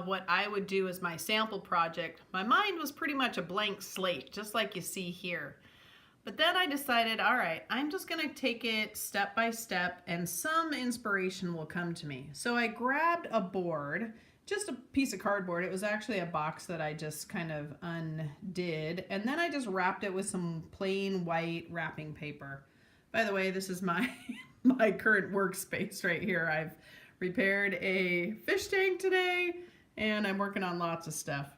of what I would do as my sample project, my mind was pretty much a blank slate, just like you see here. But then I decided, all right, I'm just gonna take it step by step and some inspiration will come to me. So I grabbed a board, just a piece of cardboard. It was actually a box that I just kind of undid. And then I just wrapped it with some plain white wrapping paper. By the way, this is my, my current workspace right here. I've repaired a fish tank today and I'm working on lots of stuff.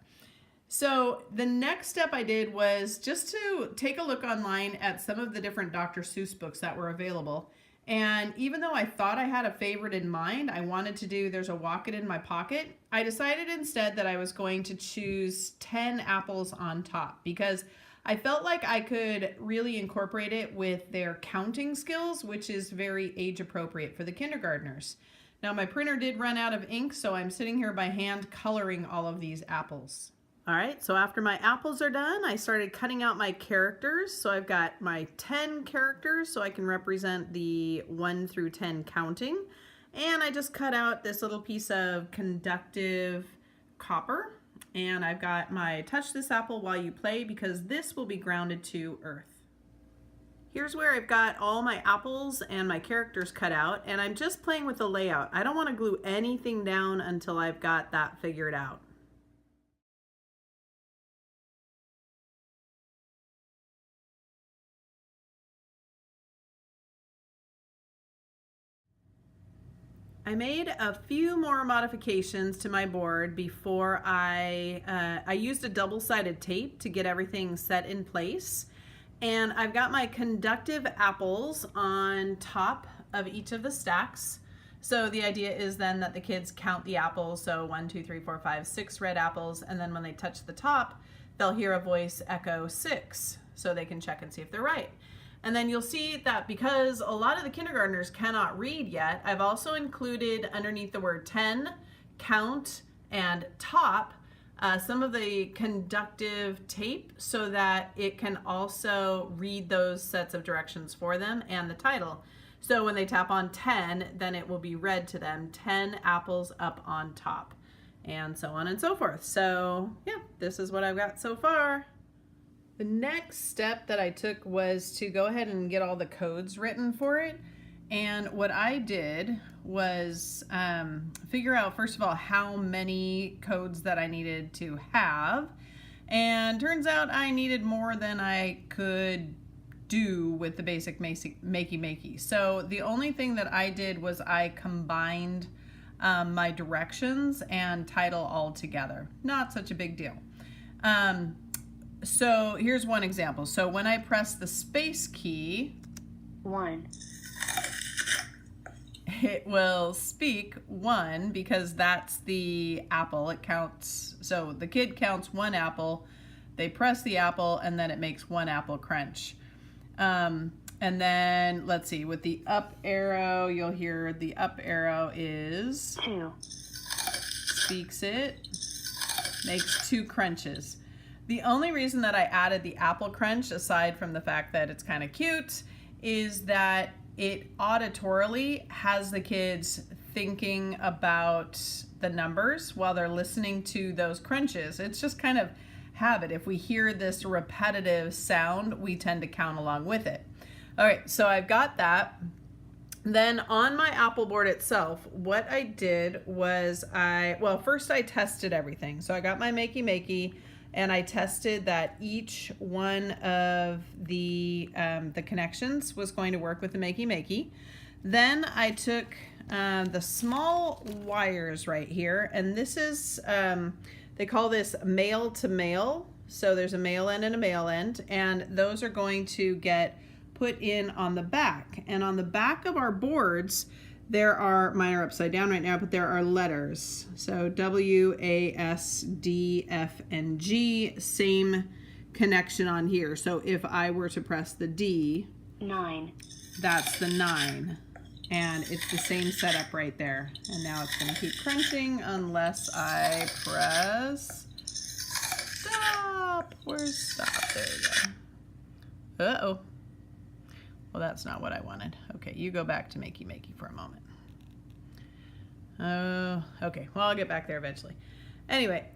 So the next step I did was just to take a look online at some of the different Dr. Seuss books that were available. And even though I thought I had a favorite in mind, I wanted to do There's a Rocket in My Pocket, I decided instead that I was going to choose 10 apples on top because I felt like I could really incorporate it with their counting skills, which is very age appropriate for the kindergartners. Now my printer did run out of ink, so I'm sitting here by hand coloring all of these apples. All right, so after my apples are done, I started cutting out my characters. So I've got my 10 characters so I can represent the 1 through 10 counting. And I just cut out this little piece of conductive copper. And I've got my touch this apple while you play because this will be grounded to earth. Here's where I've got all my apples and my characters cut out, and I'm just playing with the layout. I don't want to glue anything down until I've got that figured out. I made a few more modifications to my board before I used a double-sided tape to get everything set in place. And I've got my conductive apples on top of each of the stacks. So the idea is then that the kids count the apples. So 1, 2, 3, 4, 5, 6 red apples. And then when they touch the top, they'll hear a voice echo 6. So they can check and see if they're right. And then you'll see that because a lot of the kindergartners cannot read yet, I've also included underneath the word 10, count, and top, some of the conductive tape so that it can also read those sets of directions for them and the title. So when they tap on 10, then it will be read to them, 10 apples up on top, and so on and so forth. So yeah, this is what I've got so far. The next step that I took was to go ahead and get all the codes written for it. And what I did was figure out, first of all, how many codes that I needed to have. And turns out I needed more than I could do with the basic Makey. So the only thing that I did was I combined my directions and title all together. Not such a big deal. So here's one example. So when I press the space key, 1, it will speak 1 because that's the apple. It counts. So the kid counts 1 apple, they press the apple, and then it makes 1 apple crunch. And then let's see, with the up arrow, you'll hear the up arrow is 2, speaks it, makes 2 crunches. The only reason that I added the apple crunch, aside from the fact that it's kind of cute, is that it auditorily has the kids thinking about the numbers while they're listening to those crunches. It's just kind of habit. If we hear this repetitive sound, we tend to count along with it. All right, so I've got that. Then on my apple board itself, what I did was first I tested everything. So I got my Makey, and I tested that each one of the connections was going to work with the Makey. Then I took the small wires right here, and this is, they call this male to male. So there's a male end and a male end, and those are going to get put in on the back. And on the back of our boards, there are, mine are upside down right now, but there are letters. So W, A, S, D, F, and G, same connection on here. So if I were to press the D, 9, that's the 9. And it's the same setup right there. And now it's gonna keep crunching unless I press stop. Where's stop? There we go. Uh-oh. Well, that's not what I wanted. Okay, you go back to Makey for a moment. Okay, well, I'll get back there eventually. Anyway,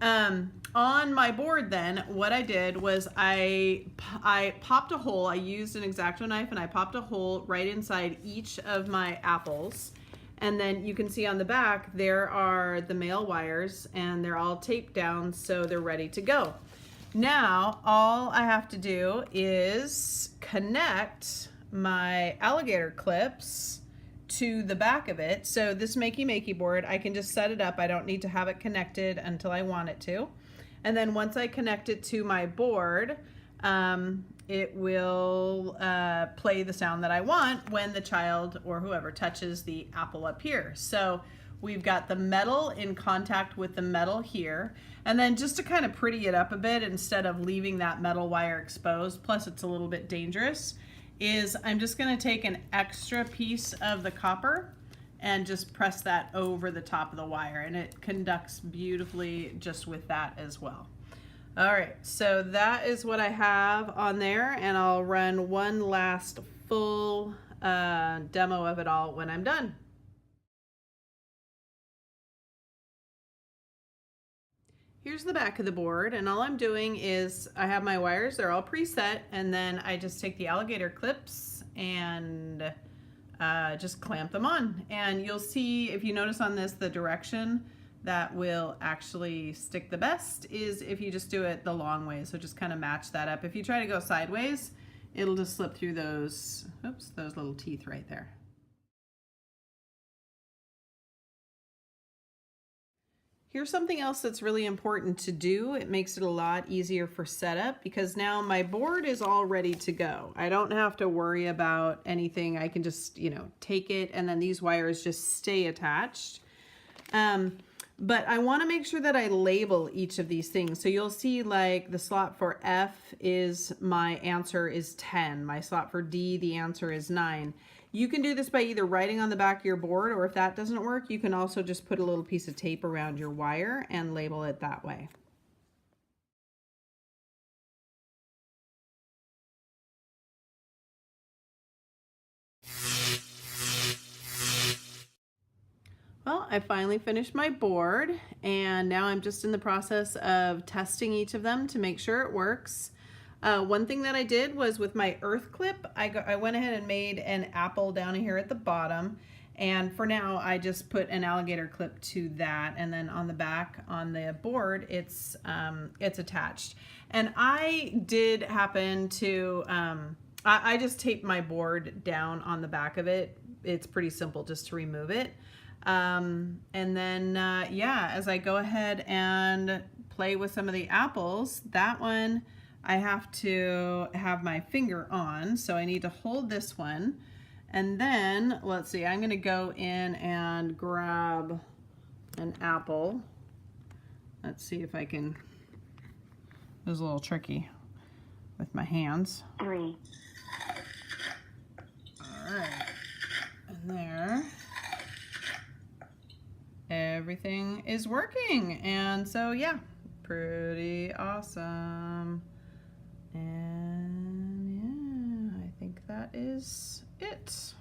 on my board then, what I did was I popped a hole. I used an X-Acto knife and I popped a hole right inside each of my apples. And then you can see on the back, there are the male wires and they're all taped down so they're ready to go. Now, all I have to do is connect my alligator clips to the back of it. So this Makey board, I can just set it up. I don't need to have it connected until I want it to. And then once I connect it to my board, it will play the sound that I want when the child or whoever touches the apple up here. So we've got the metal in contact with the metal here. And then just to kind of pretty it up a bit, instead of leaving that metal wire exposed, plus it's a little bit dangerous, is I'm just going to take an extra piece of the copper and just press that over the top of the wire, and it conducts beautifully just with that as well. All right, so that is what I have on there, and I'll run one last full demo of it all when I'm done. Here's the back of the board, and all I'm doing is I have my wires, they're all preset, and then I just take the alligator clips and just clamp them on. And you'll see, if you notice on this, the direction that will actually stick the best is if you just do it the long way. So just kind of match that up. If you try to go sideways, it'll just slip through those, oops, those little teeth right there. Here's something else that's really important to do. It makes it a lot easier for setup because now my board is all ready to go. I don't have to worry about anything. I can just, take it, and then these wires just stay attached. But I want to make sure that I label each of these things. So you'll see like the slot for F is my answer is 10. My slot for D, the answer is 9. You can do this by either writing on the back of your board, or if that doesn't work, you can also just put a little piece of tape around your wire and label it that way. Well, I finally finished my board, and now I'm just in the process of testing each of them to make sure it works. One thing that I did was with my earth clip, I went ahead and made an apple down here at the bottom, and for now I just put an alligator clip to that, and then on the back on the board it's attached. And I did happen to I just taped my board down on the back of it. It's pretty simple just to remove it. And then yeah, as I go ahead and play with some of the apples, that one I have to have my finger on, so I need to hold this one, and then let's see, I'm gonna go in and grab an apple. Let's see if I can, it was a little tricky with my hands. 3. All right, and there. Everything is working, and so yeah, pretty awesome. And yeah, I think that is it.